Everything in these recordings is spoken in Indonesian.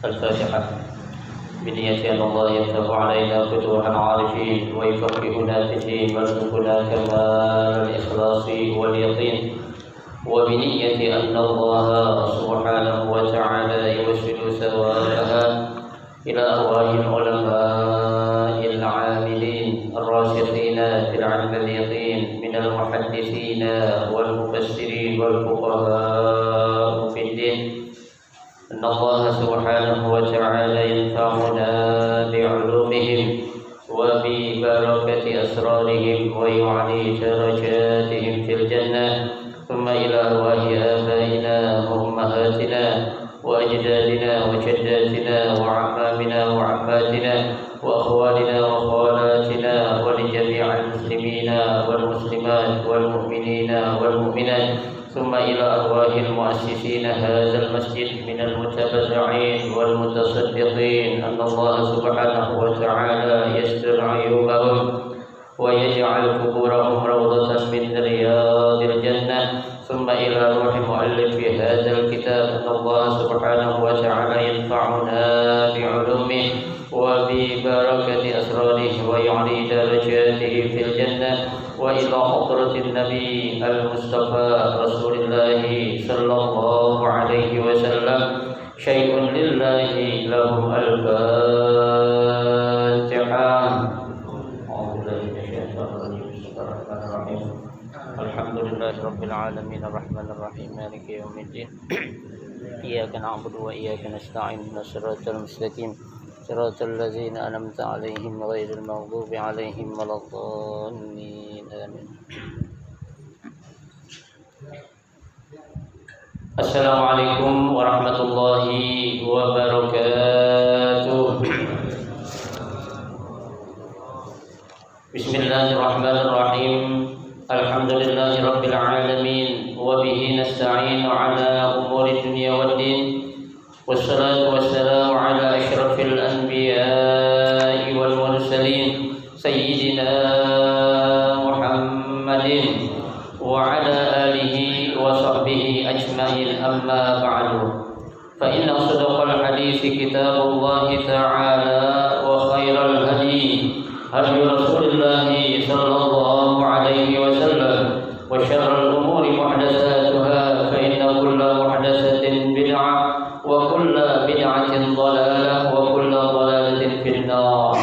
الفاتحة بنية أن الله يفتح علينا فتوح العارفين ويفقهنا في الدين ويرزقنا كمال الإخلاص واليقين، وبنية أن الله سبحانه وتعالى يوسل ثوابها إلى أرواح العلماء العاملين الراسخين في العلم اليقين من المحدثين والمفسرين والفقهاء في الدين، أن الله سبحانه وتعالى ينفعنا بعلومهم وببركة أسرارهم ويعلي درجاتهم في الجنة، ثم إلى أرواح آبائنا وأمهاتنا وأجدادنا وجداتنا وعمامنا وعماتنا وأخوالنا وخالاتنا ولجميع المسلمين والمسلمات والمؤمنين والمؤمنات، ثم إلى أرواح المؤسسين هذا المسجد من المتبرعين والمتصدقين، أن الله سبحانه وتعالى يستر عيوبهم ويجعل قبورهم روضة من رياض الجنة، ثم إلى روح مؤلف هذا الكتاب، أن الله سبحانه وتعالى ينفعنا بعلومه وببركة أسراره ويعلي درجاته في الجنة، وإلى حضرة النبي المصطفى رسول الله صلى الله عليه وسلم شيء لله لهم الفاتحة. الحمد لله رب العالمين الرحمن الرحيم مالك يوم الدين، إياك نعبد وإياك نستعين اهدنا الصراط المستقيم صراط الذين أنعمت عليهم غير المغضوب عليهم ولا الضالين آمين. السلام عليكم ورحمة الله وبركاته. بسم الله الرحمن الرحيم. الحمد لله رب العالمين، وبه نستعين على أمور الدنيا والدين، والصلاة والسلام على أشرف الأنبياء والمرسلين سيدنا محمد وعلى آله وصحبه أجمعين، أما بعد، فإن أصدق الحديث كتاب الله تعالى، وخير الهدي هدي رسول الله صلى الله عليه وسلم، وشر الأمور محدثاتها، فإن كل محدثة بدعة وكل بدعة ضلالة وكل ضلالة في النار.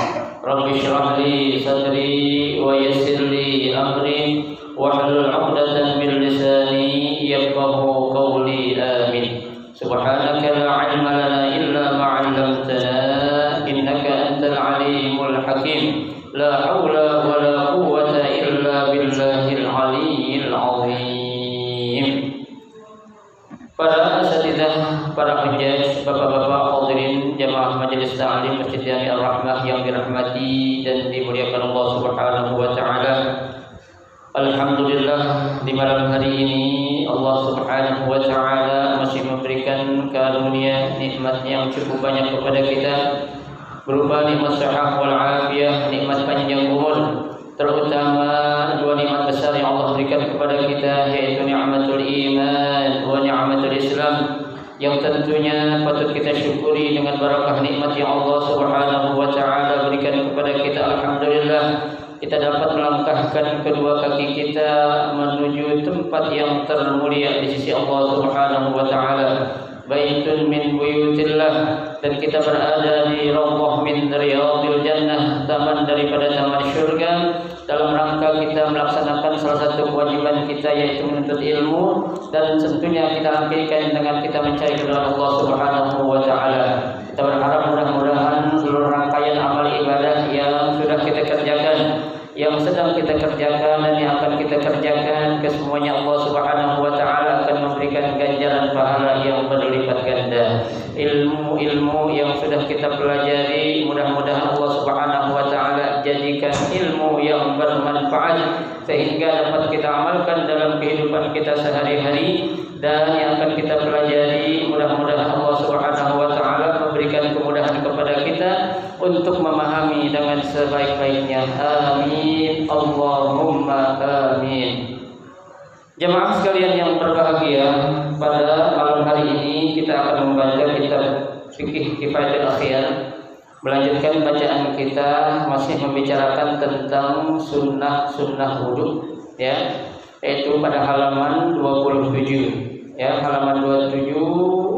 رب اشرح لي صدري ويسر لي أمري واحلل عقدة من لساني Bismillahirrahmanirrahim. Para asatidzah, para hujjaj, bapak-bapak hadirin jamaah majelis ta'lim Masjid Jami Ar-Rahmah yang dirahmati dan dimuliakan Allah Subhanahu wa taala. Alhamdulillah, di malam hari ini Allah Subhanahu wa taala masih memberikan karunia nikmat yang cukup banyak kepada kita berupa nikmat sehat wal afiyah, nikmat panjang umur, terutama dua nikmat besar yang Allah berikan kepada kita, yaitu nikmatul iman wa nikmatul Islam, yang tentunya patut kita syukuri dengan barakah nikmat yang Allah Subhanahu wa taala berikan kepada kita. Alhamdulillah, kita dapat melangkahkan kedua kaki kita menuju tempat yang termulia di sisi Allah Subhanahu wa taala, baitun min buyutillah, dan kita berada di rawdah min riyadil jannah, taman daripada taman syurga, dalam rangka kita melaksanakan salah satu kewajiban kita, yaitu menuntut ilmu, dan tentunya kita akhirkan dengan kita mencari keridhaan Allah Subhanahu wa taala. Kita berharap mudah-mudahan seluruh rangkaian amal ibadah yang sudah kita kerjakan, yang sedang kita kerjakan, dan yang akan kita kerjakan, kesemuanya Allah Subhanahu wa taala akan memberikan ganjaran pahala yang berlipat ganda. Ilmu-ilmu yang sudah kita pelajari, mudah-mudahan Allah Subhanahu wa taala jadikan ilmu yang bermanfaat sehingga dapat kita amalkan dalam kehidupan kita sehari-hari, dan yang akan kita pelajari mudah-mudahan Allah Subhanahu wa taala memberikan kemudahan kepada kita untuk memahami dengan sebaik-baiknya. Amin, Allahumma amin. Jemaah sekalian yang berbahagia, pada malam hari ini kita akan membaca kitab Fikih Kifayatul Akhyar. Melanjutkan bacaan kita masih membicarakan tentang sunnah wudu, ya, yaitu pada halaman 27, ya, halaman 27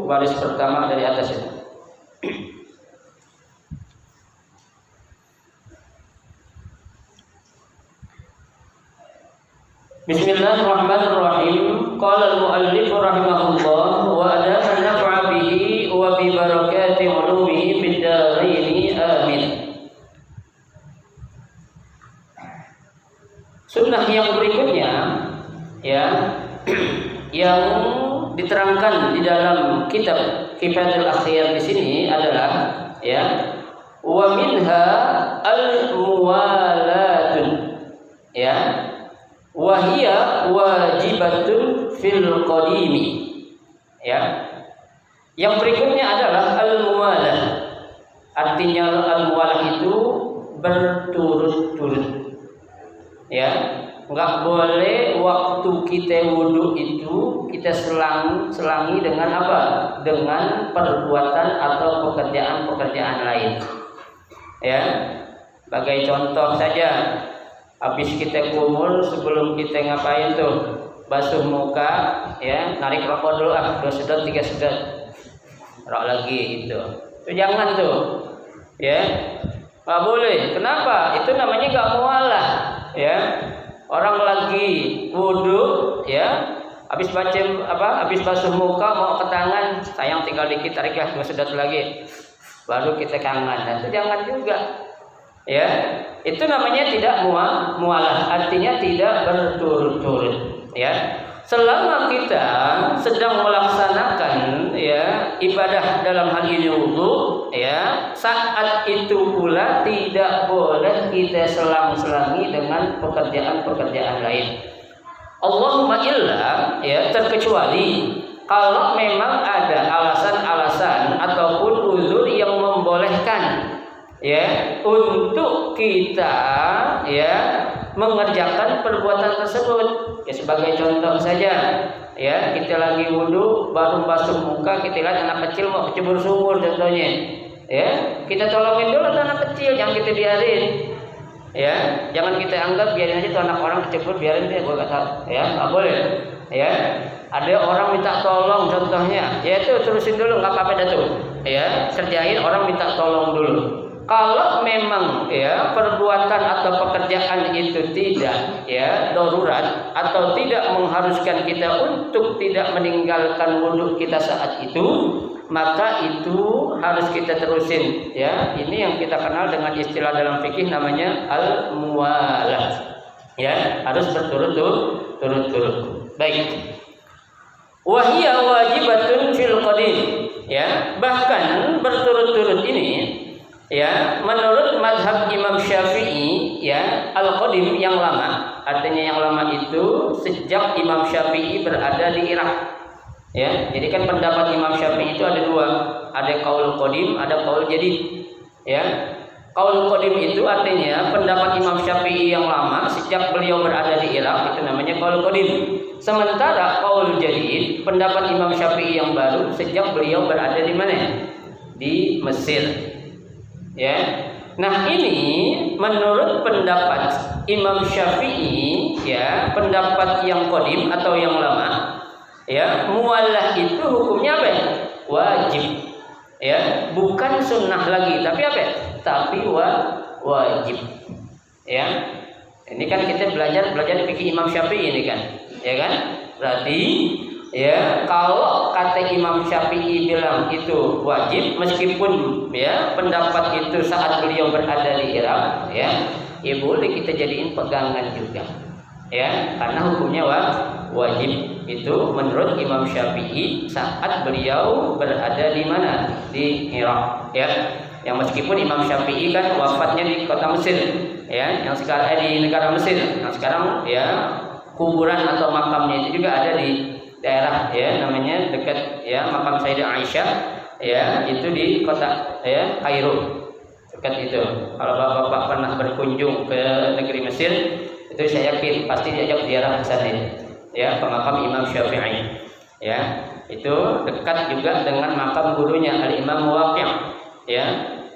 baris pertama dari atas itu. Bismillahirrahmanirrahim. Qala al-muallif rahimahullah wa adana naf'a bihi wa bi barakati ulumihi fid dharain amin. Sunnah yang berikutnya, ya, yang diterangkan di dalam kitab Kifayatul Akhyar di sini adalah, ya, wa minha al-muwalatun, ya, wahia wajibatun fil qadimi, ya. Yang berikutnya adalah al-muwalah. Artinya al-muwalah itu berturut-turut, ya. Enggak boleh waktu kita wudu itu kita selangi dengan apa? Dengan perbuatan atau pekerjaan-pekerjaan lain, ya. Sebagai contoh saja, habis kita kumur, sebelum kita ngapain tuh? Basuh muka, ya, narik rokok dulu, 2 sedot 3 sedot, rok lagi itu jangan tuh, ya, nggak boleh. Kenapa? Itu namanya nggak mualah, ya. Orang lagi wudu, ya, habis basuh muka mau ke tangan, sayang tinggal dikit, tariklah 2 sedot lagi, baru kita kangen. Nah, itu jangan juga, ya. Itu namanya tidak mualah, artinya tidak berturut-turut, ya. Selama kita sedang melaksanakan, ya, ibadah dalam hal ini wudu, ya, saat itu pula tidak boleh kita selang-selangi dengan pekerjaan-pekerjaan lain. Allahumma illa, ya, terkecuali kalau memang ada alasan-alasan ataupun uzur yang membolehkan, ya, untuk kita, ya, mengerjakan perbuatan tersebut. Ya, sebagai contoh saja, ya, kita lagi wudu baru basuh muka, kita lihat anak kecil mau kecebur sumur contohnya, ya, kita tolongin dulu anak kecil, jangan kita biarin, ya, jangan kita anggap biarin aja tuh anak orang kecebur, biarin dia, gue gak tahu, ya, nggak boleh, ya. Ada orang minta tolong contohnya, ya, itu terusin dulu, nggak apa-apa dah tuh, ya, kerjain orang minta tolong dulu. Kalau memang, ya, perbuatan atau pekerjaan itu tidak, ya, darurat atau tidak mengharuskan kita untuk tidak meninggalkan wudu kita saat itu, maka itu harus kita terusin, ya. Ini yang kita kenal dengan istilah dalam fikih namanya al-muwalah, ya, harus berturut-turut. Baik. Wahia wajibatun fil qadim. Ya, bahkan berturut-turut ini ya menurut mazhab Imam Syafi'i ya al-qadim yang lama, artinya yang lama itu sejak Imam Syafi'i berada di Irak. Ya, jadi kan pendapat Imam Syafi'i itu ada dua, ada qaul qadim, ada qaul jadid. Ya, qaul qadim itu artinya pendapat Imam Syafi'i yang lama sejak beliau berada di Irak, itu namanya qaul qadim. Sementara qaul jadid pendapat Imam Syafi'i yang baru sejak beliau berada di mana? Di Mesir. Ya. Nah, ini menurut pendapat Imam Syafi'i ya, pendapat yang qadim atau yang lama. Ya, muallah itu hukumnya apa? Wajib. Ya, bukan sunnah lagi, tapi apa? Tapi wajib. Ya. Ini kan kita belajar fikih Imam Syafi'i ini kan. Ya kan? Berarti ya kalau kata Imam Syafi'i bilang itu wajib, meskipun ya pendapat itu saat beliau berada di Irak, ya boleh kita jadiin pegangan juga, ya karena hukumnya wajib itu menurut Imam Syafi'i saat beliau berada di mana? Di Irak, ya. Yang meskipun Imam Syafi'i kan wafatnya di kota Mesir, ya, yang sekarang di negara Mesir, yang sekarang ya kuburan atau makamnya itu juga ada di daerah ya namanya dekat ya makam Sayyidah Aisyah ya itu di kota ya Kairo dekat itu. Kalau bapak-bapak pernah berkunjung ke negeri Mesir itu saya yakin pasti diajak ziarah ke sana ya ke makam Imam Syafi'i ya itu dekat juga dengan makam gurunya Al Imam Waqi' ya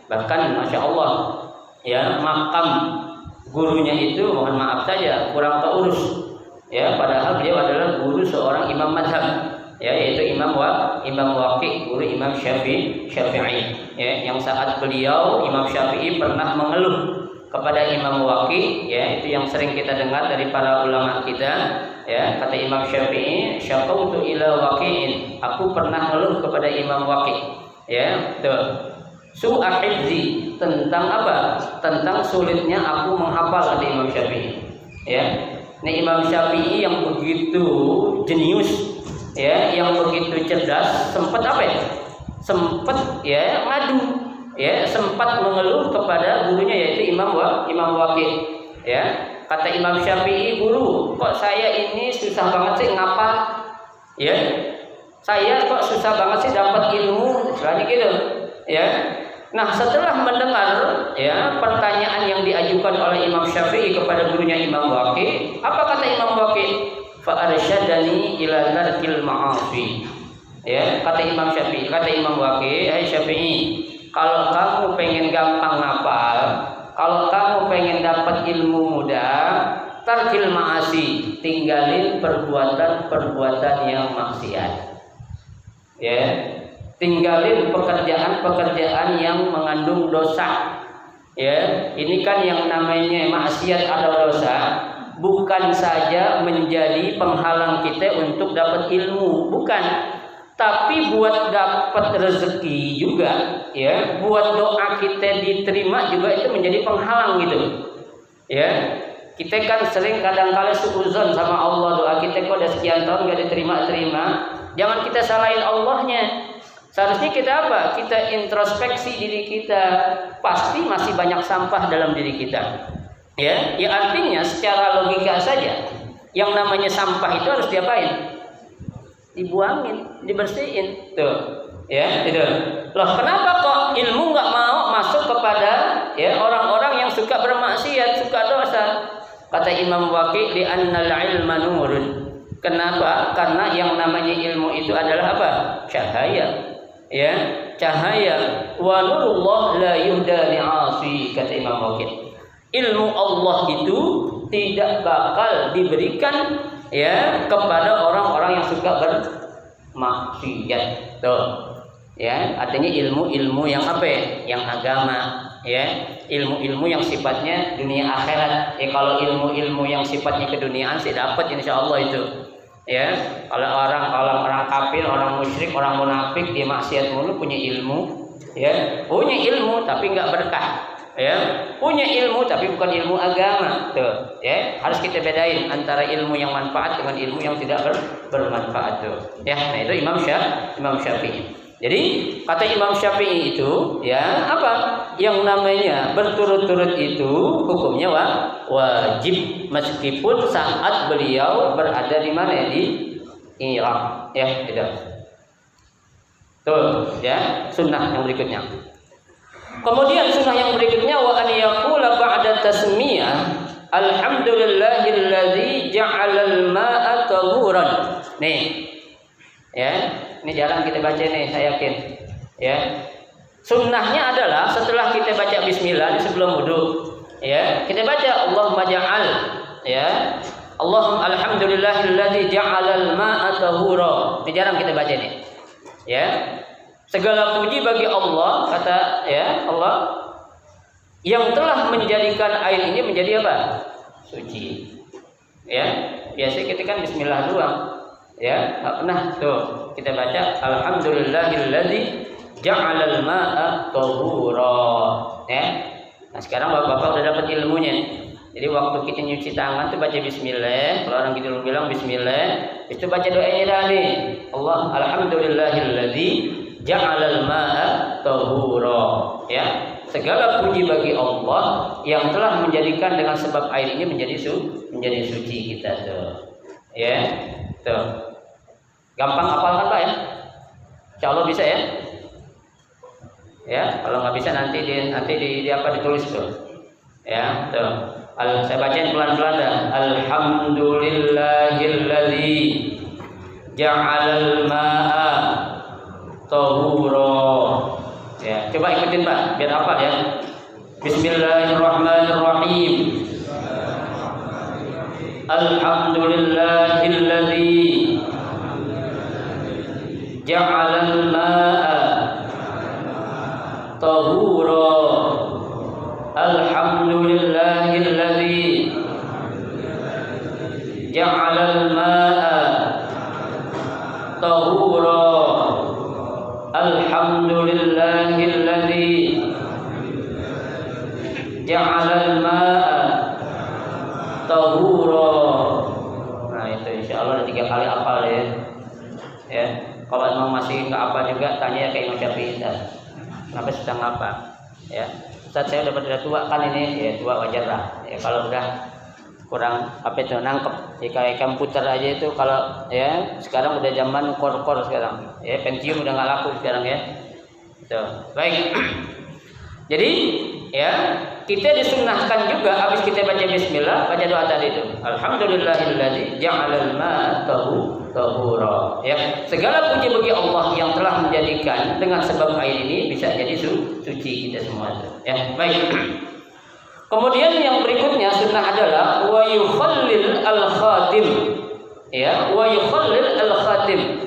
bahkan Masya Allah ya makam gurunya itu mohon maaf saja kurang terurus. Ya, padahal beliau adalah guru seorang imam madhab, ya, yaitu Imam Waqi', guru Imam Syafi'i, ya, yang saat beliau Imam Syafi'i pernah mengeluh kepada Imam Waqi', ya, itu yang sering kita dengar dari para ulama kita, ya, kata Imam Syafi'i, syaqautu ila Waqi'in, aku pernah mengeluh kepada Imam Waqi', ya, tuh. Su'a hifzi, tentang apa? Tentang sulitnya aku menghafal kata Imam Syafi'i, ya. Nah, Imam Syafi'i yang begitu jenius, ya, yang begitu cerdas, sempat apa ya? Sempat ya ngadu, ya, sempat mengeluh kepada gurunya yaitu Imam Waqi', ya. Kata Imam Syafi'i, guru, kok saya ini susah banget sih ngapal, ya. Saya kok susah banget sih dapat ilmu, istilahnya gitu, ya. Nah, setelah mendengar ya pertanyaan yang diajukan oleh Imam Syafi'i kepada gurunya Imam Waqi', apa kata Imam Waqi'? Fa arsyadani ila tarkil ma'asi. Ya, kata Imam Syafi'i, kata Imam Waqi', hai Syafi'i, kalau kamu pengen gampang ngapal, kalau kamu pengen dapat ilmu mudah, tarkil ma'asi, tinggalin perbuatan-perbuatan yang maksiat. Ya. Tinggalin pekerjaan-pekerjaan yang mengandung dosa. Ya, ini kan yang namanya maksiat atau dosa bukan saja menjadi penghalang kita untuk dapat ilmu, bukan. Tapi buat dapat rezeki juga, ya, buat doa kita diterima juga itu menjadi penghalang gitu. Ya. Kita kan sering kadang-kala suudzon sama Allah, doa kita kok udah sekian tahun enggak diterima-terima. Jangan kita salahin Allahnya. Seharusnya kita apa? Kita introspeksi diri kita. Pasti masih banyak sampah dalam diri kita. Ya, artinya secara logika saja, yang namanya sampah itu harus diapain? Dibuangin, dibersihin. Tuh, ya, itu. Loh, kenapa kok ilmu nggak mau masuk kepada ya orang-orang yang suka bermaksiat, suka dosa? Kata Imam Waqi', li annal ilma nurun. Kenapa? Karena yang namanya ilmu itu adalah apa? Cahaya. Ya, cahaya. Wa nurullah la yuhda li'asi, kata Imam Waqi'. Ilmu Allah itu tidak bakal diberikan ya kepada orang-orang yang suka bermaksiat. Tuh. Ya, artinya ilmu-ilmu yang apa ya? Yang agama, ya. Ilmu-ilmu yang sifatnya dunia akhirat. Ya, kalau ilmu-ilmu yang sifatnya keduniaan sih dapat insyaallah itu. Ya, kalau orang kafir, orang musyrik, orang munafik dia maksiat mulu punya ilmu, ya, punya ilmu tapi nggak berkah, ya, punya ilmu tapi bukan ilmu agama. Tuh, ya, harus kita bedain antara ilmu yang manfaat dengan ilmu yang tidak bermanfaat tuh. Ya, nah itu Imam Syafi'i. Jadi kata Imam Syafi'i itu, ya, apa? Yang namanya berturut-turut itu hukumnya wajib meskipun saat beliau berada di mana? Di Irak, ya, itu. Tuh, ya, sunnah yang berikutnya. Kemudian sunnah yang berikutnya wa an yaqula ba'da tasmiyah alhamdulillahilladzi ja'alal ma'a tahuran. Nih. Ya, ini jarang kita baca nih, saya yakin. Ya. Sunnahnya adalah setelah kita baca bismillah sebelum wudu, ya, kita baca Allahumma ja'al, ya. Alhamdulillahilladzi ja'alal ma'a tahura. Ini jarang kita baca nih. Ya. Segala puji bagi Allah, kata ya Allah yang telah menjadikan air ini menjadi apa? Suci. Ya, biasanya kita kan bismillah doang. Ya, enggak pernah tuh kita baca alhamdulillahilladzi ja'alal ma'a tahura. Ya. Nah, sekarang Bapak-bapak udah dapat ilmunya. Jadi waktu kita nyuci tangan tuh baca bismillah, kalau orang gitu bilang bismillah, itu baca doanya dah nih. Allah alhamdulillahilladzi ja'alal ma'a tahura. Ya, segala puji bagi Allah yang telah menjadikan dengan sebab air ini menjadi suci kita tuh. Ya, tuh. Gampang hafalkan Pak ya? Insyaallah bisa ya? Ya, kalau nggak bisa nanti di apa ditulis tuh. Ya, tuh. Saya bacain pelan-pelan dah. Alhamdulillahilladzi ja'alal ma'a tahura. Ya, coba ikutin Pak, biar hafal ya. Bismillahirrahmanirrahim. Alhamdulillahilladzi ja'alal ma'a tahura. Alhamdulillahilladzi ja'alal ma'a tahura. Alhamdulillahilladzi ja'alal ma'a tahura. Nah itu insyaallah ada 3 kali hafal ya. Ya, kalau memang masih nggak apa juga tanya ke Imam Syafi'i. Kenapa susah ngapa? Ya, Ustaz saya udah pada tua kan ini, ya tua wajar lah. Ya kalau udah kurang apa itu nangkep, ya kayak komputer aja itu kalau ya sekarang udah zaman core sekarang. Ya Pentium udah nggak laku sekarang ya. Itu baik. Jadi ya kita disunnahkan juga habis kita baca bismillah baca doa tadi itu. Alhamdulillahilladzi ja'alal ma'a tahura. Ya, segala puji bagi Allah yang telah menjadikan dengan sebab air ini bisa jadi suci kita semua. Ya, baik. Kemudian yang berikutnya sunnah adalah wa yukhallil al-khatim. Ya, wa yukhallil al-khatim.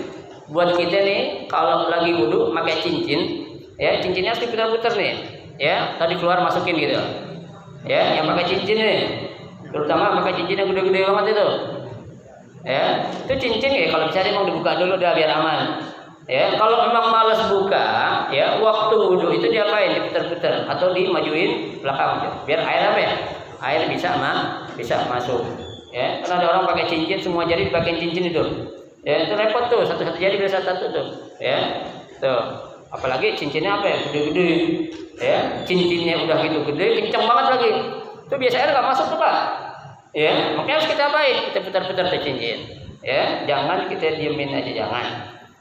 Buat kita nih kalau lagi wudu pakai cincin, ya cincinnya harus diputar-putar nih. Ya, tadi keluar masukin gitu. Ya, yang pakai cincin nih. Terutama pakai cincin yang gede-gede banget itu. Ya, itu cincin ya kalau bisa emang dibuka dulu dah biar aman. Ya, kalau memang malas buka, ya waktu wudu itu diapain? Diputar-putar atau dimajuin belakang biar air apa ya? Air bisa masuk. Ya, karena ada orang pakai cincin semua jari dipakai cincin itu. Ya, itu repot tuh, satu-satu jari bisa satu tuh. Ya. Tuh. Apalagi cincinnya apa ya? Gede-gede. Ya, cincinnya udah gitu gede, kencang banget lagi. Itu biasa air nggak masuk tuh Pak. Ya, makanya harus kita apain? Kita putar-putar tuh cincin. Ya, jangan kita diemin aja jangan.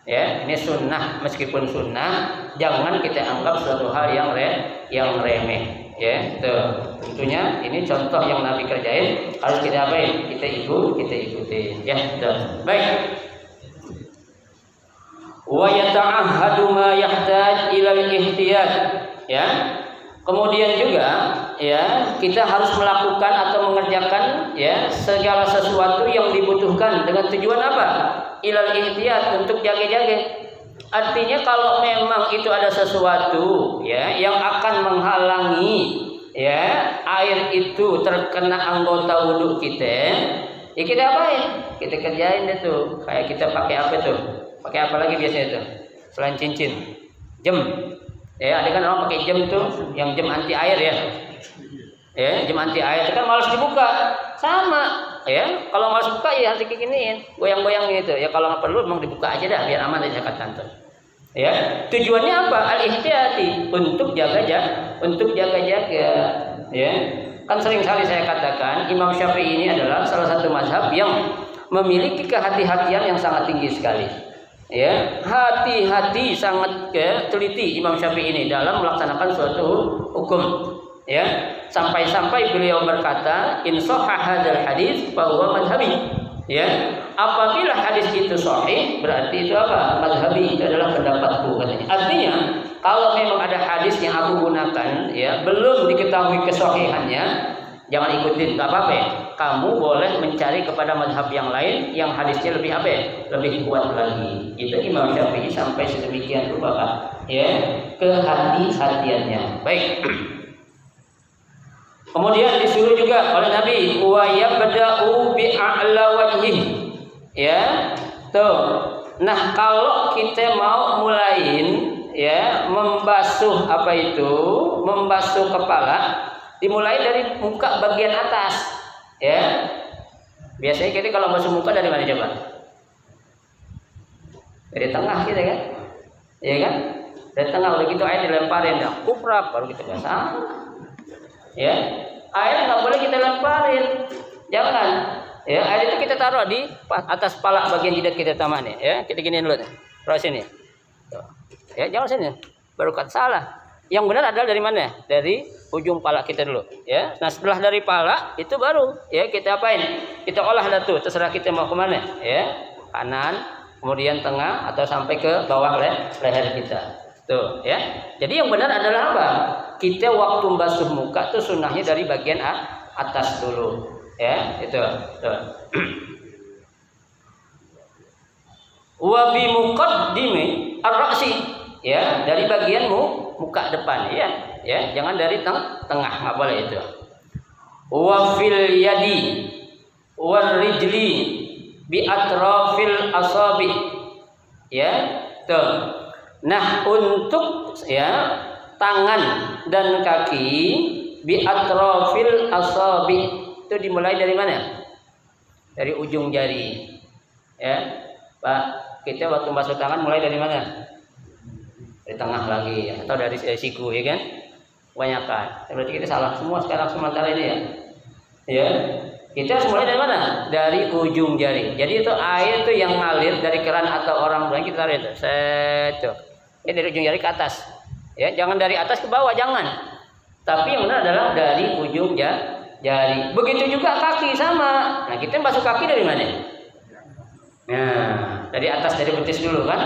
Ya, ini sunnah meskipun sunnah, jangan kita anggap suatu hal yang remeh. Ya, tuh. Tentunya ini contoh yang Nabi kerjain, harus kita apain? Kita ikutin. Ya, tuh. Baik. Wa yata'ahhadu ma yahtaj ila al-ihtiyat. Ya. Kemudian juga ya, kita harus melakukan atau mengerjakan ya segala sesuatu yang dibutuhkan dengan tujuan apa? Ilal ihtiyat, untuk jaga-jaga. Artinya kalau memang itu ada sesuatu ya yang akan menghalangi ya air itu terkena anggota wudhu kita, ya kita apain? Kita kerjain itu. Kayak kita pakai apa tuh? Pakai apa lagi biasanya itu? Selain cincin, jam. Ya, ada kan orang pakai jam tuh, yang jam anti air ya. Ya, jam anti air itu kan malas dibuka. Sama, ya. Kalau malas buka ya harus diginiin, goyang-goyang gitu. Ya kalau nggak perlu memang dibuka aja dah biar aman dari zakat kantor. Ya, tujuannya apa? Al-ihtiyati, untuk jaga-jaga, ya. Kan sering kali saya katakan Imam Syafi'i ini adalah salah satu mazhab yang memiliki kehati-hatian yang sangat tinggi sekali. Ya, hati-hati sangat teliti Imam Syafi'i ini dalam melaksanakan suatu hukum. Ya, sampai-sampai beliau berkata, "In shahha hadzal hadits fa huwa madhhabi." Ya, apabila hadis itu sahih, berarti itu apa? Madhhabi, itu adalah pendapatku katanya. Artinya, kalau memang ada hadis yang aku gunakan, ya, belum diketahui kesahihannya, jangan ikutin, tak apa-apa. Ya. Kamu boleh mencari kepada madhab yang lain yang hadisnya lebih apa? Ya? Lebih kuat lagi. Itu Imam Syafi'i sampai sedemikian rupa, Pak. Ya, kehati-hatiannya. Baik. Kemudian disuruh juga oleh Nabi wa yabda'u bi a'la wajhih. Ya. Tuh. Nah, kalau kita mau mulain ya membasuh apa itu? Membasuh kepala, dimulai dari muka bagian atas. Ya. Biasanya kita kalau basuh muka dari mana coba? Dari tengah gitu kan? Iya kan? Dari tengah udah gitu air dilemparin dah. Kuprap baru kita basah. Ya, air nggak boleh kita lemparin, jangan. Ya, air itu kita taruh di atas kepala bagian jidat kita tamanya. Ya, kita giniin dulu nih, terus sini. Ya, jangan sini, baru kata salah. Yang benar adalah dari mana? Dari ujung pala kita dulu. Ya, nah setelah dari pala itu baru ya kita apain? Kita olah dah tuh, terserah kita mau kemana. Ya, kanan, kemudian tengah atau sampai ke bawah leher kita. Tuh, ya. Jadi yang benar adalah apa? Kita waktu membasuh muka tuh sunnahnya dari bagian atas dulu, ya, itu. Tuh. Wa bi muqaddimi ar-ra'si, ya, dari bagian muka depan, ya. Ya, jangan dari tengah, enggak boleh itu. Wa fil yadi wal rijli bi atrafil asabi. Ya, tuh. Nah, untuk ya tangan dan kaki bi atrafil asabi itu dimulai dari mana? Dari ujung jari. Ya. Pak, kita waktu basuh tangan mulai dari mana? Dari tengah lagi ya, atau dari siku ya kan? Kebanyakan. Berarti kita salah semua sekarang sementara ini ya. Ya. Kita harus mulai dari mana? Dari ujung jari. Jadi itu air itu yang ngalir dari keran atau orang lain kita tarik itu. Set. Ya, dari ujung jari ke atas. Ya, jangan dari atas ke bawah, jangan. Tapi yang benar adalah dari ujung jari. Begitu juga kaki sama. Nah, kita basuh kaki dari mana? Nah, dari atas, dari betis dulu kan?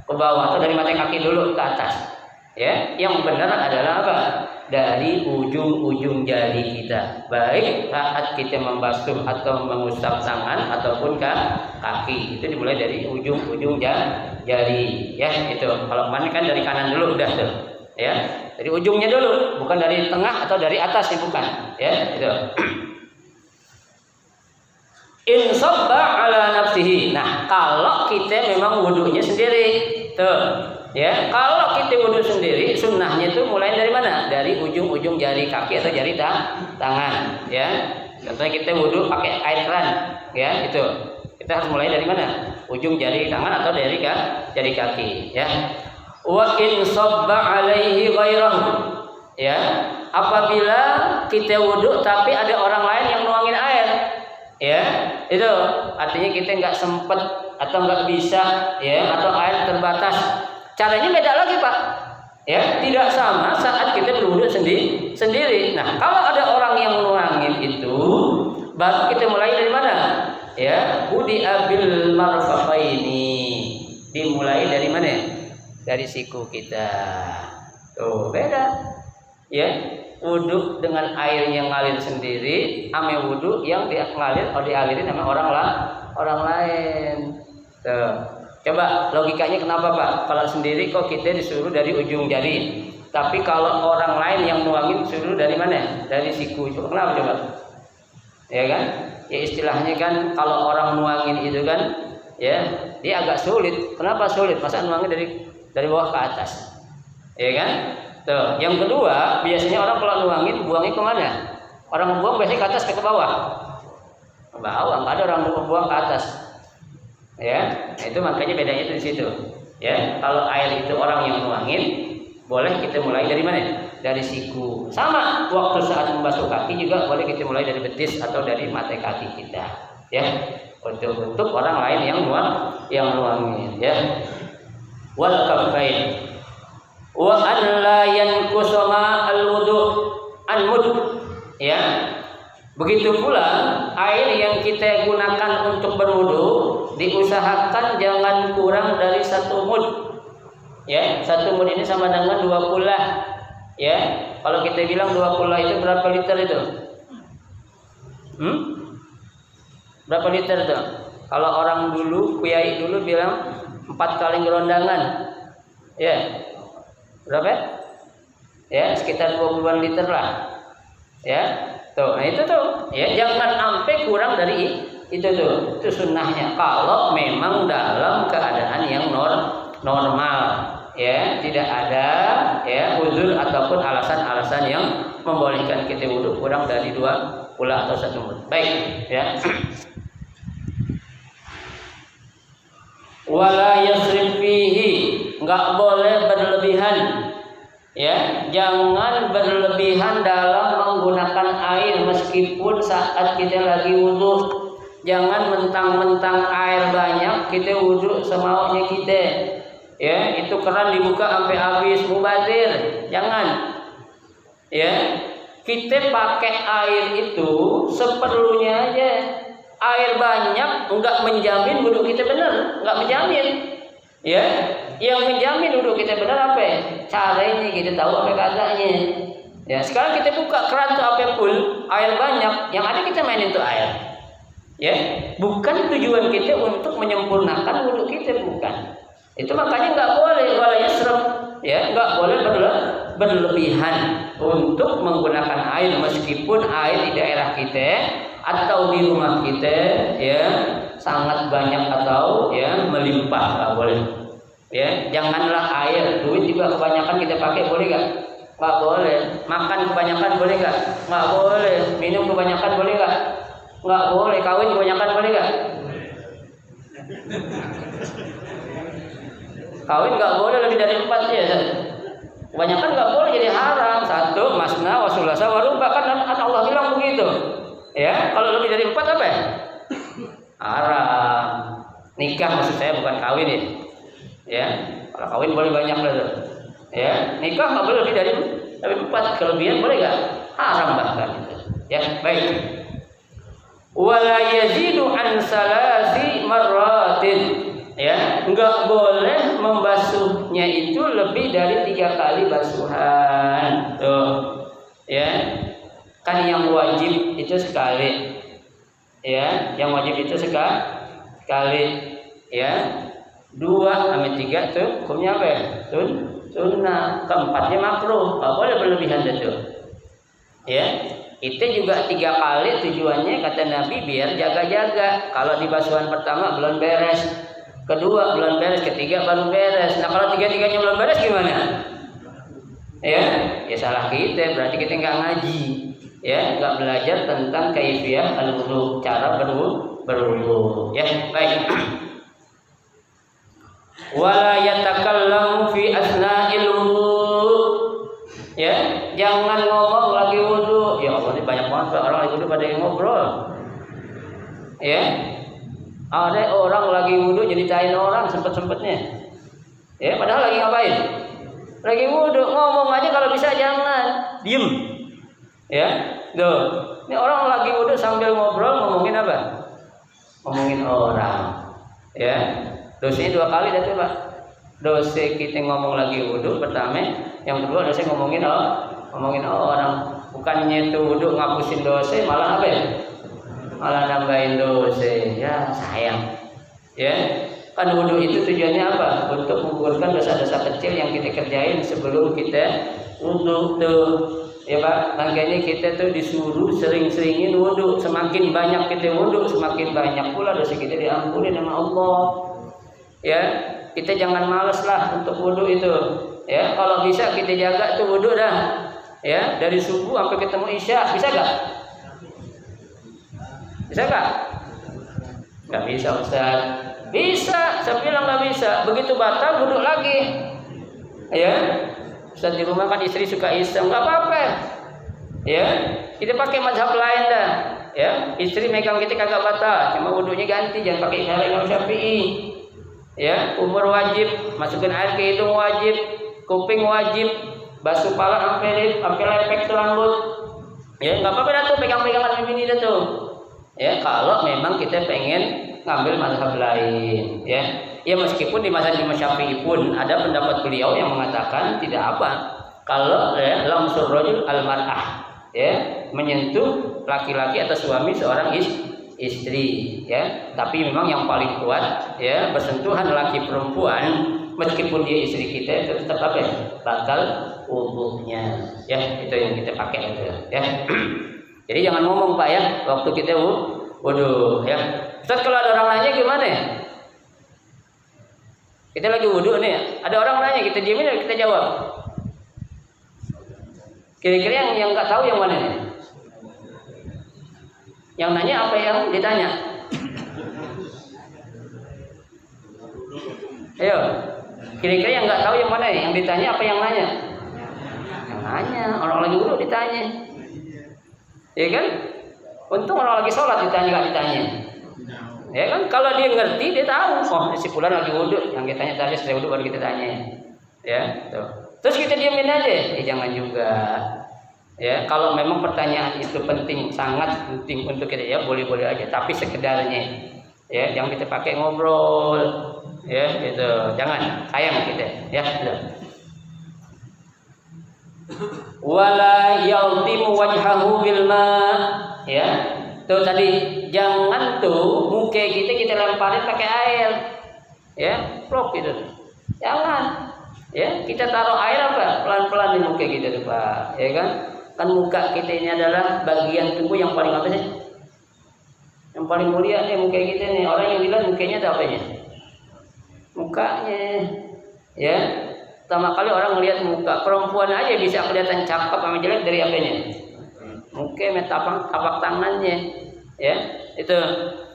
Ke bawah atau dari mata kaki dulu ke atas. Ya, yang benar adalah apa? Dari ujung-ujung jari kita. Baik saat kita membasuh atau mengusap tangan ataupun kaki. Itu dimulai dari ujung-ujung jari. Ya, itu. Kalau kemarin kan dari kanan dulu udah tuh. Ya, dari ujungnya dulu, bukan dari tengah atau dari atas, ya bukan. Ya, itu. In sabba ala nafsihi. Nah, kalau kita memang wudunya sendiri, tuh. Ya, kalau kita wudhu sendiri, sunnahnya itu mulai dari mana? Dari ujung-ujung jari kaki atau jari tangan. Ya, contohnya kita wudhu pakai air keran, ya itu. Kita harus mulai dari mana? Ujung jari tangan atau dari jari kaki. Ya. Wa in sabba alaihi ghairahu. Ya, apabila kita wudhu tapi ada orang lain yang nuangin air, ya itu artinya kita nggak sempet atau nggak bisa, ya, atau air terbatas. Caranya beda lagi, Pak. Ya, tidak sama saat kita berwudu sendiri. Nah, kalau ada orang yang nuangin itu, baru kita mulai dari mana? Ya, budi abil marfaqaini. Dimulai dari mana? Dari siku kita. Tuh, beda. Ya, wudu dengan air yang ngalir sendiri, ame wudu yang dia ngalir atau dialirin sama orang lain. Tuh. Coba logikanya kenapa, Pak? Kalau sendiri kok kita disuruh dari ujung jari, tapi kalau orang lain yang nuangin disuruh dari mana? Dari siku. Kenapa coba? Ya kan? Ya istilahnya kan kalau orang nuangin itu kan, ya dia agak sulit. Kenapa sulit? Masa nuangin dari bawah ke atas? ya kan? Tuh. Yang kedua, biasanya orang kalau nuangin buangnya kemana? Orang buang biasanya ke atas ke bawah. Ke bawah, nggak ada orang buang ke atas. Ya, itu makanya bedanya itu di situ. Ya, kalau air itu orang yang nuangin, boleh kita mulai dari mana? Dari siku. Sama waktu saat membasuh kaki juga boleh kita mulai dari betis atau dari mata kaki kita. Ya, untuk orang lain yang nuangin. Ya. Wal kaffain wa an la yanqusama al wudu an mud. Ya. Begitu pula air yang kita gunakan untuk berwudu diusahakan jangan kurang dari 1 mud. Ya, 1 mud ini sama dengan 2 kulah. Ya, kalau kita bilang 2 kulah itu berapa liter itu? Berapa liter itu? Kalau orang dulu, kiai dulu bilang 4 kali gerondangan. Ya. Berapa? Ya, sekitar 20-an liter lah. Ya. Tuh, nah itu tuh. Ya, jangan sampai kurang dari itu tuh. Itu sunnahnya. Kalau memang dalam keadaan yang normal. Ya, tidak ada ya uzur ataupun alasan-alasan yang membolehkan kita wudu kurang dari 2 kulah atau 1 mud. Baik, ya. Wala yasrif fihi, enggak boleh berlebihan. Ya, jangan berlebihan dalam menggunakan air meskipun saat kita lagi wudu. Jangan mentang-mentang air banyak kita wudu semaunya kita. Ya, itu keran dibuka sampai habis, mubazir. Jangan. Ya, kita pakai air itu seperlunya aja. Air banyak enggak menjamin wudu kita benar, enggak menjamin. Ya, yang menjamin wudu kita benar apa? Caranya kita tahu apa katanya. Ya, sekarang kita buka keran tuh apa full, air banyak, yang ada kita mainin tuh air. Ya, bukan tujuan kita untuk menyempurnakan wudu kita, bukan. Itu makanya nggak boleh wala yasrab, ya, nggak boleh berlebihan untuk menggunakan air meskipun air di daerah kita atau di rumah kita ya sangat banyak atau ya melimpah, nggak boleh. Ya, janganlah air, duit juga kebanyakan kita pakai, boleh nggak? Nggak boleh. Makan kebanyakan boleh nggak? Nggak boleh. Minum kebanyakan boleh nggak? Nggak boleh. Kawin kebanyakan boleh nggak? Kawin nggak boleh lebih dari 4 ya. Kebanyakan nggak boleh, jadi haram. 1 masna wa sulasa wa ruba, kan Allah bilang begitu. Ya, kalau lebih dari 4 apa ya? Haram. Nikah maksud saya, bukan kawin ya. Ya, kalau kawin boleh banyak lah. Ya, nikah nggak boleh lebih dari 4. Kelebihan boleh nggak? Haram bahkan. Ya, baik. Wala yazidu an salasi marratin. Ya, enggak boleh membasuhnya itu lebih dari 3 kali basuhan. Tuh. Ya. Kan yang wajib itu sekali. Ya, yang wajib itu sekali. Ya. 2 sampai 3 tuh hukumnya apa ya? Sunnah. Keempatnya makruh. Enggak boleh berlebihan itu. Ya. Itu juga 3 kali tujuannya kata Nabi biar jaga-jaga. Kalau di basuhan pertama belum beres, kedua belum beres, ketiga baru beres. Nah, kalau 3-3-nya belum beres gimana? Ya salah kita, berarti kita nggak ngaji. Ya, nggak belajar tentang kaifiyah al-wudu, cara berwudu. Ya, baik. Wala yatakallamu fi asna'il wudu. Ya, jangan ngomong lagi wudu. Ya Allah, ini banyak banget orang lagi wudu pada yang ngobrol. Ya. Ada orang lagi wudu jadi tain orang sempet-sempetnya. Ya, padahal lagi ngapain? Lagi wudu, ngomong aja kalau bisa jangan. Diem. Ya. Tuh. Ini orang lagi wudu sambil ngobrol ngomongin apa? Ngomongin orang. Ya. Dosanya 2 kali dah tuh, Pak. Dosa kita ngomong lagi wudu pertama, yang kedua dosa ngomongin orang. Bukannya itu wudu ngapusin dosa, malah apa ya? Malah nambahin dosa. Ya sayang. Ya, kan wudu itu tujuannya apa? Untuk menggugurkan dosa-dosa kecil yang kita kerjain sebelum kita wudu tuh. Ya Pak, makanya kita tuh disuruh sering-seringin wudu. Semakin banyak kita wudu, semakin banyak pula dosa kita diampuni sama Allah. Ya, kita jangan malas lah untuk wudu itu. Ya, kalau bisa kita jaga tuh wudu dah. Ya, dari subuh sampai ketemu isya, bisa gak? Bisa gak? Gak bisa Ustaz. Bisa, saya bilang gak bisa. Begitu batal wudu lagi. Ya, Ustaz di rumah kan istri suka iseng, gak apa-apa. Ya, kita pakai mazhab lain dah. Ya, istri megang kita kagak batal, cuma wudunya ganti, jangan pakai cara Imam Syafi'i. Ya, umur wajib, masukkan air ke hidung wajib, kuping wajib, basuh pala sampai lepek tuh rambut. Ya, nggak apa-apa dah tuh pegang-pegangan begini dah tuh. Ya, kalau memang kita pengen ngambil mazhab lain, ya. Ya meskipun di mazhab Imam Syafi'i pun ada pendapat beliau yang mengatakan tidak apa. Kalau ya lamsur rajul al-mar'ah, ya, menyentuh laki-laki atau suami seorang istri, ya. Tapi memang yang paling kuat, ya, bersentuhan laki perempuan meskipun dia istri kita itu tetap apa? Batal wudunya, ya. Itu yang kita pakai itu, ya. Jadi jangan ngomong Pak ya waktu kita wudu, ya. Ustaz kalau ada orang nanya gimana ya? Kita lagi wudu nih, ada orang nanya kita diemin dan kita jawab. Kira-kira yang nggak tahu yang mana nih? Yang nanya apa yang ditanya? Ayo, kira-kira yang nggak tahu yang mana nih? Yang ditanya apa yang nanya? Yang nanya, orang lagi wudu ditanya. Ya kan? Untung orang lagi sholat ditanya nggak ditanya. Ya kan? Kalau dia ngerti dia tahu. Oh si fulan lagi wudu. Yang kita tanya tadi setelah wudu baru kita tanya. Ya, tuh. Terus kita diamin aja. Ya jangan juga. Ya, kalau memang pertanyaan itu penting, sangat penting untuk kita, ya boleh-boleh aja. Tapi sekedarnya. Ya, yang kita pakai ngobrol. Ya, gitu. Jangan sayang kita. Ya, gitu. Wala yaltimu wajhahu bil ma, ya. Tuh tadi jangan tuh muka kita lemparin pakai air. Ya, plok gitu. Jangan. Ya, kita taruh air apa? Pelan-pelan di muka kita tuh, Pak. Ya kan? Kan muka kita ini adalah bagian tubuh yang paling apa sih? Yang paling mulia nih muka kita nih. Orang yang bilang mukanya ada apanya? Mukanya. Ya. Pertama kali orang melihat muka perempuan aja bisa kelihatan cakep sama jelek dari apanya? Muka, tapak tangannya, ya itu.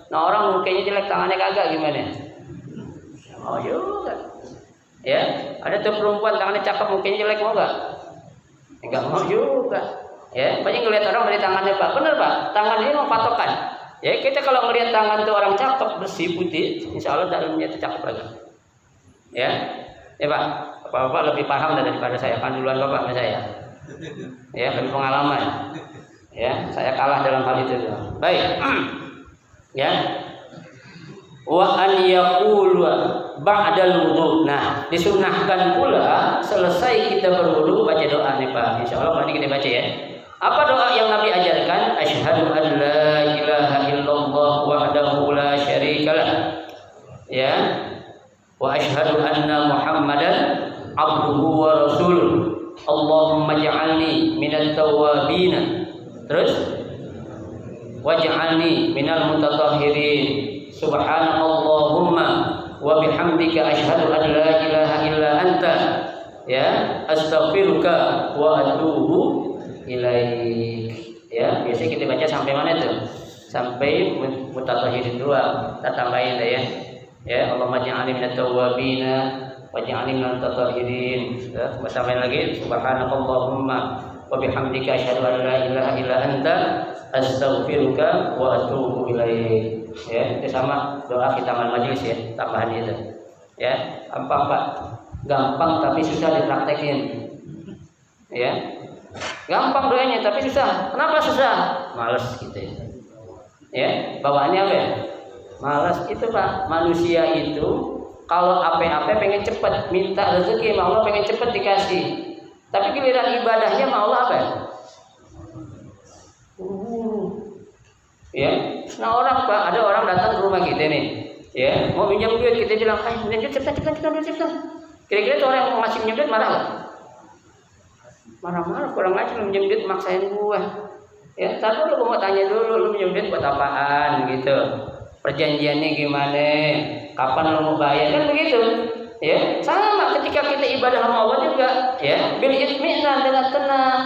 Nah orang mukanya jelek tangannya kagak gimana? Oh juga, ya ada tuh perempuan tangannya cakep mukanya jelek mau nggak? Enggak mau juga, ya. Banyak ngelihat orang dari tangannya Pak, bener Pak, tangan ini mau patokan. Ya kita kalau ngelihat tangan tuh orang cakep bersih putih, insya Allah dalamnya itu cakep lagi. Ya, ya Pak. Bapak lebih paham daripada saya, kan duluan Bapak sama saya. Ya, lebih pengalaman. Ya, saya kalah dalam hal itu. Baik. Ya. Wa an yaqulu ba'dal wudu. Nah, disunnahkan pula selesai kita berwudu baca doa nih Pak. Insyaallah nanti kita baca ya. Apa doa yang Nabi ajarkan? Asyhadu an la ilaha illallah wahdahu la syarikalah. Ya. Wa asyhadu anna Muhammadan abduhu wa rasuluh. Allahumma ja'alni minat tawabina. Terus waj'alni minal mutatahhirin. Subhanallahumma wa bihamdika asyhadu an la ilaha illa anta, ya, astaghfiruka wa atubu ilaik. Ya, biasanya kita baca sampai mana tuh? Sampai mutatahhirin dulu. Kita tambahin deh ya. Ya, Allahumma ja'alni minat tawabina waj'alni minal mutatahhirin. Sampai lagi subhanakallahumma wa bihamdika asyhadu an la ilaha illa anta astaghfiruka wa atubu ilaik. Ya, itu sama doa khitaman majelis ya, tambahan itu. Ya, gampang Pak. Gampang tapi susah dipraktekin. Ya. Gampang doanya tapi susah. Kenapa susah? Malas gitu ya. Ya, bawaannya apa ya? Malas itu Pak. Manusia itu kalau apa-apa pengen cepat, minta rezeki sama Allah pengen cepat dikasih. Tapi giliran ibadahnya sama Allah apa ya? Ya, nah orang Pak, ada orang datang ke rumah kita nih, ya, mau pinjam duit, kita bilang, pinjam duit cepetan. Kira-kira itu orang yang mau ngasih pinjam duit marah nggak? Marah-marah, kurang aja lu pinjam duit maksain gua. Ya, tapi lu mau tanya dulu, lu pinjam duit buat apaan gitu? Perjanjiannya gimana? Kapan lu mau bayar? Kan begitu. Ya, sama ketika kita ibadah sama Allah juga, ya, bil itminan, dengan tenang.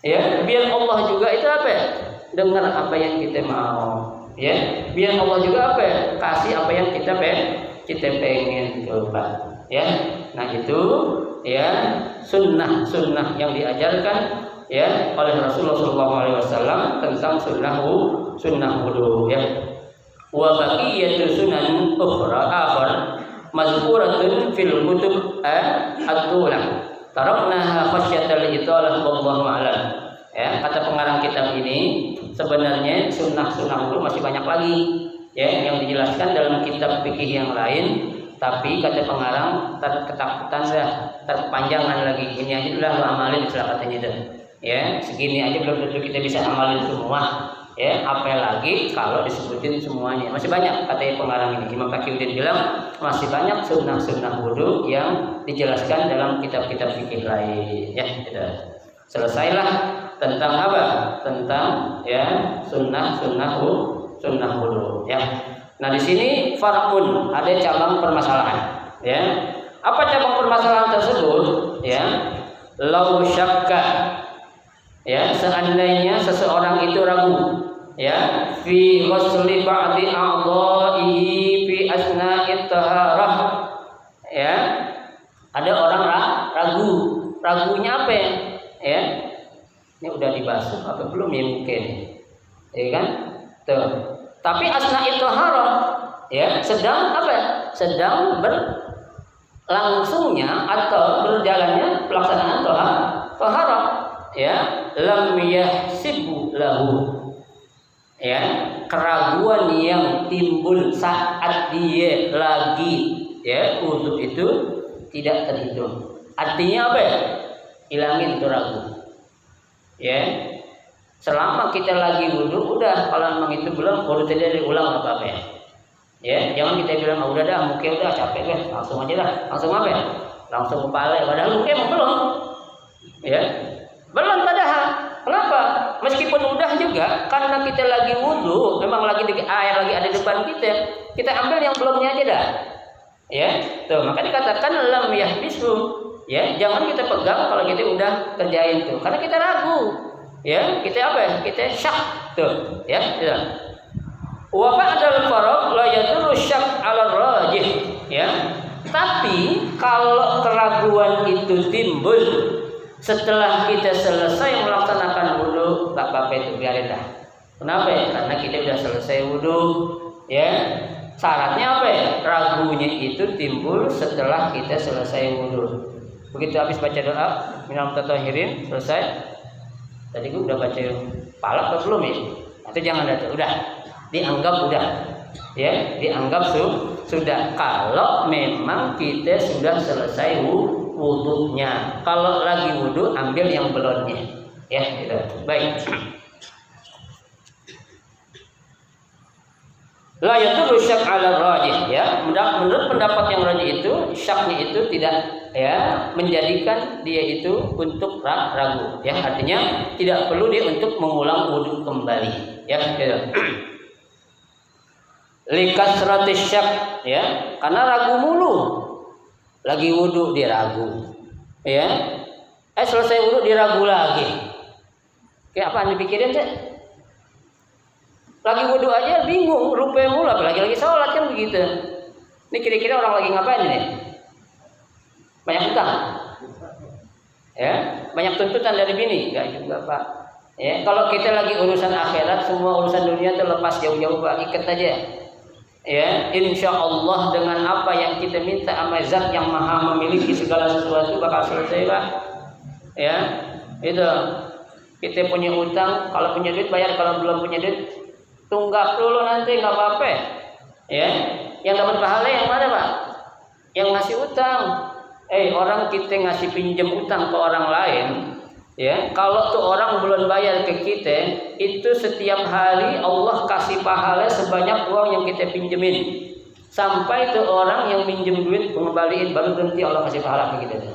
Ya, biar Allah juga itu apa ya? Dengar apa yang kita mau. Ya, biar Allah juga apa ya? Kasih apa yang kita pengen coba. Ya. Nah, itu ya sunnah yang diajarkan ya oleh Rasulullah SAW tentang sunnah wudu ya. Wa baqiyatu sunan akhar mazkuratun fil kutub at-tulah taraknaha khasyatal italah wallahu a'lam. Ya, kata pengarang kitab ini sebenarnya sunnah itu masih banyak lagi ya yang dijelaskan dalam kitab fikih yang lain, tapi kata pengarang terpanjangan lagi, ini aja udah lo amalin istilah katanya itu. Ya, segini aja belum tentu kita bisa amalin semua. Ya, apalagi kalau disebutin semuanya. Masih banyak kata pengarang ini. Imam Taqiyuddin bilang masih banyak sunnah wudu yang dijelaskan dalam kitab-kitab fikih lain. Ya, gitu. Selesailah tentang apa? Tentang ya sunnah wudu. Ya. Nah, di sini farqun, ada cabang permasalahan. Ya. Apa cabang permasalahan tersebut? Ya. Lau syakka. Ya, seandainya seseorang itu ragu ya fi ghusli ba'di a'dha'ihi fi asna'it taharah. Ya, ada orang ragunya apa ya? Ini udah dibasuh apa belum ya mungkin, ya kan? Tuh. Tapi asna'it taharah ya sedang apa? Sedang berlangsungnya atau berjalannya pelaksanaan taharah ya, lam yahsibu lahu. Ya, keraguan yang timbul saat dia lagi ya wudu itu tidak terhitung. Artinya apa ya? Hilangin itu ragu. Ya, selama kita lagi wudu udah, kalau memang itu belum wudu tidak diulang apa ya. Ya, jangan kita bilang udah dah, mungkin udah capek deh, langsung aja dah, langsung apa ya? Langsung kepala, padahal mungkin belum. Ya, belum padahal. Kenapa? Meskipun udah juga, karena kita lagi wudu, memang lagi air lagi ada di depan kita ambil yang belumnya aja dah. Ya, tuh maka dikatakan lam yahbisu. Ya, jangan kita pegang kalau kita udah kerjain tuh, karena kita ragu. Ya, kita apa ya? Kita syak tuh, ya. Wa ba'dal faraq la yadurru syak 'ala rajih, ya. Tapi kalau keraguan itu timbul setelah kita selesai melaksanakan wudu, tak apa-apa itu biarin dah. Kenapa ya? Karena kita udah selesai wudu, ya. Syaratnya apa ya? Ragunya itu timbul setelah kita selesai wudu. Begitu habis baca doa, minal mutatahirin, selesai. Tadi gue udah baca palak atau belum ya? Atau jangan ada, udah dianggap udah, ya, dianggap sudah. Kalau memang kita sudah selesai wudunya. Kalau lagi wudu ambil yang belonnya. Ya, gitu. Baik. La yadurru syak 'ala rajih, ya. Menurut pendapat yang rajih itu, syaknya itu tidak ya menjadikan dia itu untuk ragu, ya. Artinya tidak perlu dia untuk mengulang wudu kembali, ya, gitu. Likasratis syak, ya. Karena ragu mulu. Lagi wudu dia ragu, ya. Selesai wudu dia ragu lagi. Kayak apa yang dipikirin sih? Lagi wudu aja bingung, lupa mulu, apalagi lagi sholat kan begitu. Ini kira-kira orang lagi ngapain ini? Banyak utang, ya. Banyak tuntutan dari bini, enggak juga Pak. Ya, kalau kita lagi urusan akhirat, semua urusan dunia terlepas jauh-jauh Pak, ikat aja. Ya, insya Allah dengan apa yang kita minta sama Zat yang Maha memiliki segala sesuatu bakal selesai Pak. Ya, itu kita punya utang, kalau punya duit bayar, kalau belum punya duit tunggak dulu nanti nggak apa-apa. Ya, yang dapat pahala yang mana Pak? Yang ngasih utang. Orang kita ngasih pinjam utang ke orang lain. Ya, kalau tuh orang belum bayar ke kita, itu setiap hari Allah kasih pahala sebanyak uang yang kita pinjemin. Sampai tuh orang yang minjem duit mengembaliin, baru berhenti Allah kasih pahala ke kita.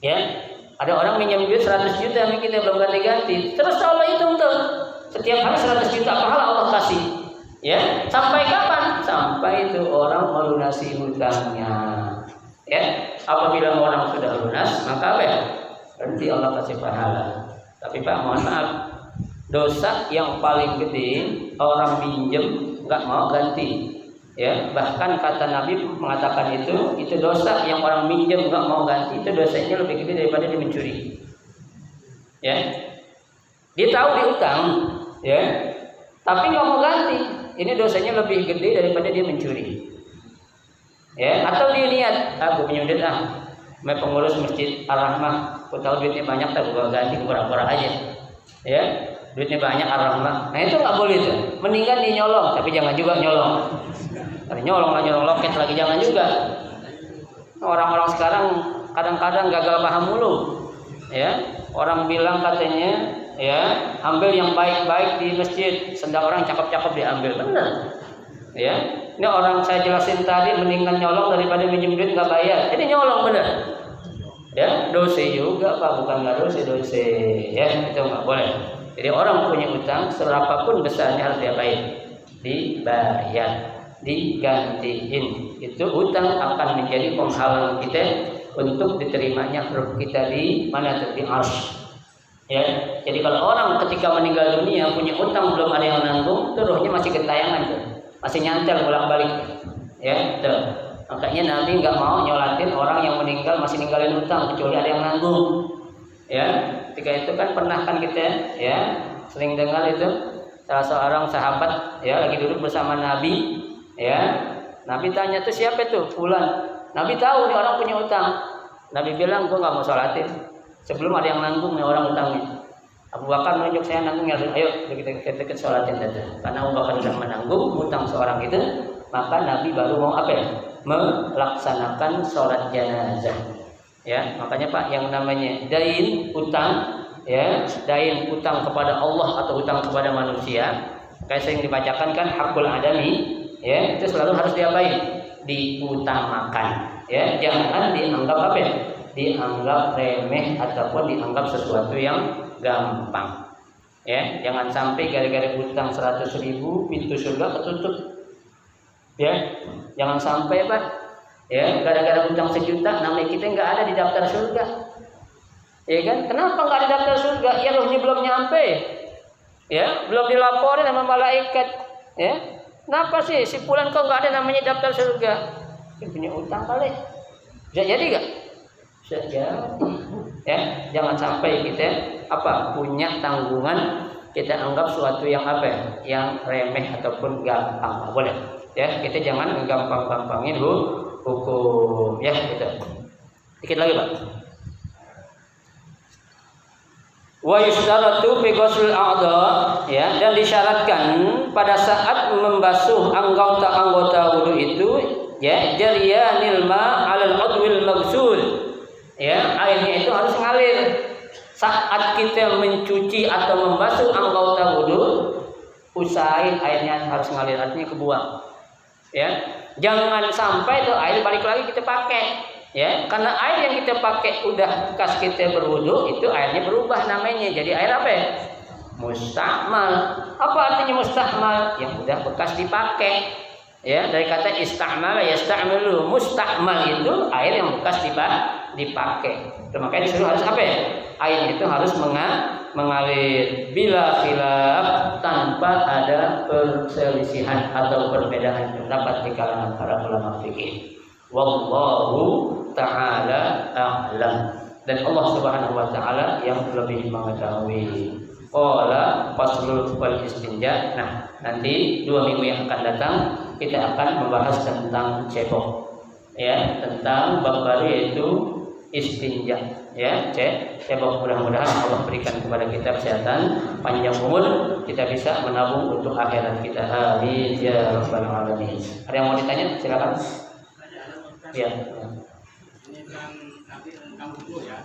Ya, ada orang minjem duit 100 juta sama kita belum ganti-ganti, terus Allah hitung tuh setiap hari 100 juta pahala Allah kasih. Ya, sampai kapan? Sampai itu orang melunasi hutangnya. Ya, apabila orang sudah lunas, maka apa ya? Nanti Allah kasih pahala. Tapi Pak, mohon maaf, dosa yang paling gede orang pinjam nggak mau ganti. Ya, bahkan kata Nabi mengatakan itu dosa yang orang pinjam nggak mau ganti, itu dosanya lebih gede daripada dia mencuri. Ya, dia tahu diutang, ya, tapi nggak mau ganti. Ini dosanya lebih gede daripada dia mencuri. Ya, atau dia niat, aku punya duit pengurus masjid Ar-Rahmah, aku tahu duitnya banyak, tak gua ganti pura-pura aja. Ya, duitnya banyak Ar-Rahmah. Nah itu nggak boleh tuh. Mendingan dia nyolong, tapi jangan juga nyolong. Kalau nyolong loket lagi jangan juga. Orang-orang sekarang kadang-kadang gagal paham mulu. Ya, orang bilang katanya, ya, ambil yang baik-baik di masjid, sedang orang cakep-cakep diambil. Benar. Ya, ini orang saya jelasin tadi mendingan nyolong daripada minjem duit nggak bayar. Jadi nyolong benar. Ya, dosa juga Pak, bukan nggak dosa. Ya, itu nggak boleh. Jadi orang punya utang seberapapun besarnya harus diapain? Dibayar, digantiin. Itu utang akan menjadi penghalang kita untuk diterimanya ruh kita di mana di arsy. Ya, jadi kalau orang ketika meninggal dunia punya utang belum ada yang nanggung, itu ruhnya masih gentayangan tuh. Masih nyantel bolak-balik. Ya, tuh. Makanya Nabi nggak mau nyolatin orang yang meninggal masih ninggalin utang kecuali ada yang nanggung. Ya, ketika itu kan pernah kan kita ya sering dengar itu salah seorang sahabat ya lagi duduk bersama Nabi, ya. Nabi tanya tuh siapa itu? Fulan. Nabi tahu nih orang punya utang. Nabi bilang gua nggak mau sholatin sebelum ada yang nanggung nih orang utangnya. Abu Bakar menunjuk saya nanggung ya, ayo kita deket sholatin saja. Karena Abu Bakar sudah menanggung utang seorang itu, maka Nabi baru mau apa ya? Melaksanakan sholat jenazah. Ya, makanya Pak yang namanya dain utang, ya, dain utang kepada Allah atau utang kepada manusia, kayak sering dibacakan kan hakul adami, ya, itu selalu harus diapain? Diutamakan. Ya, jangan dianggap apa ya? Dianggap remeh ataupun dianggap sesuatu yang gampang. Ya, jangan sampai gara-gara utang 100.000 pintu surga ketutup. Ya, jangan sampai Pak. Ya, gara-gara utang 1 juta namanya kita nggak ada di daftar surga. Ya kan? Kenapa nggak ada daftar surga? Ya rohnya belum nyampe. Ya, belum dilaporin sama malaikat. Ya, kenapa sih si Fulan kok nggak ada namanya daftar surga? Dia punya utang kali. Bisa jadi nggak? Bisa jadi. Ya, jangan sampai kita punya tanggungan kita anggap suatu yang yang remeh ataupun gampang. Nggak boleh. Ya, kita jangan gampang-gampangin hukum. Ya, gitu. Dikit lagi Pak. Wa yustaratu fi ghusl a'dha, ya, dan disyaratkan pada saat membasuh anggota wudu itu, ya, jaryanil ma 'alal 'udwil maghsul. Ya, airnya itu harus ngalir. Saat kita mencuci atau membasuh anggota wudu, usahain airnya harus ngalir, artinya kebuang. Ya, jangan sampai tuh air balik lagi kita pakai. Ya, karena air yang kita pakai udah bekas kita berwudu, itu airnya berubah namanya jadi air apa ya? Musta'mal. Apa artinya musta'mal? Yang udah bekas dipakai. Ya, dari kata ista'mal ya ista'malu. Musta'mal itu air yang bekas dipakai. Makanya disuruh harus apa ya? Air itu harus mengalir bila khilaf, tanpa ada perselisihan atau perbedaan pendapat di kalangan para ulama fikih. Wallahu ta'ala a'lam. Dan Allah Subhanahu wa ta'ala yang lebih mengetahui. Qala faslul wal istinja. Nah, nanti 2 minggu yang akan datang kita akan membahas tentang cebok. Ya, tentang bab baru yaitu istinja. Ya, cebok. Mudah-mudahan Allah berikan kepada kita kesehatan, panjang umur, kita bisa menabung untuk akhirat kita. Amin ya rabbal alamin. Ada yang mau ditanya? Silakan. Ya. Ini kan nanti tentang wudu ya.